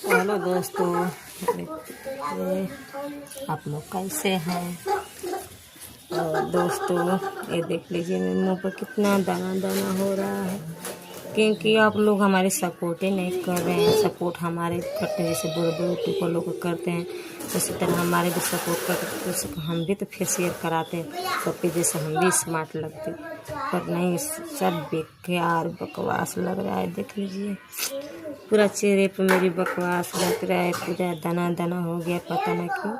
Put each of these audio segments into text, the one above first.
Hello दोस्तों, ये आप लोग कैसे हैं? और दोस्तों ये देख लीजिए मेरे मुंह पर कितना दाना दाना हो रहा है, क्योंकि आप लोग हमारे सपोर्ट ही नहीं कर रहे हैं। सपोर्ट हमारे करते हैं, जैसे बड़े बड़े यूट्यूबर लोग करते हैं उसी तरह हमारे भी सपोर्ट करते, तो हम भी तो फेशियल कराते हैं सबके जैसे, हम भी स्मार्ट लगते, पर नहीं, सब बेकार बकवास लग रहा है। देख लीजिए पूरा चेहरे पे मेरी बकवास लग रहा है, पूरा दाना दाना हो गया, पता नहीं क्यों।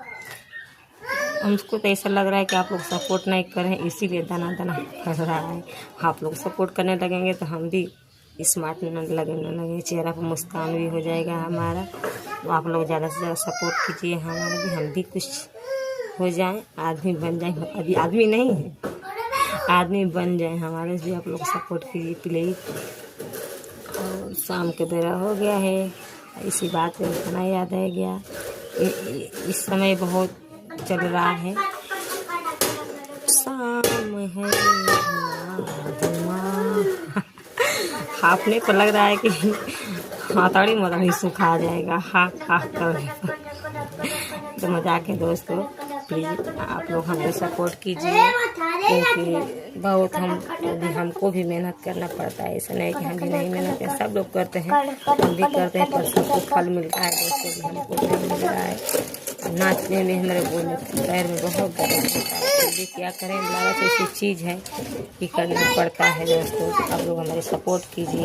हमको तो ऐसा लग रहा है कि आप लोग सपोर्ट नहीं कर रहे हैं, इसीलिए दाना दाना कर रहा है। आप लोग सपोर्ट करने लगेंगे तो हम भी स्मार्ट लगेंगे, चेहरा पर मुस्कान भी हो जाएगा हमारा। तो आप लोग ज़्यादा से ज़्यादा सपोर्ट कीजिए हमारा भी, हम भी कुछ हो जाए, आदमी बन जाए। अभी आदमी नहीं है, आदमी बन जाए, हमारे भी आप लोग सपोर्ट कीजिए प्लीज़। और शाम के बेरा हो गया है, इसी बात पे खाना याद आ गया। इस समय बहुत चल रहा है, शाम है हाफने पर लग रहा है कि हथौड़ी मोड़ी सुखा जाएगा हा हा करने पर। तो मजाक है दोस्तों, प्लीज़ आप लोग हमें सपोर्ट कीजिए, क्योंकि बहुत हमको भी मेहनत करना पड़ता है। ऐसा नहीं कि हम भी नहीं मेहनत करते, सब लोग करते हैं, हम भी करते हैं, पर सबको फल मिलता है दोस्तों भी, हमको नहीं मिल रहा है। नाचने में हमारे बोलने पैर में बहुत दर्द होता है, फिर भी क्या करें, लालच ऐसी चीज़ है कि करना पड़ता है दोस्तों। आप लोग हमारे सपोर्ट कीजिए।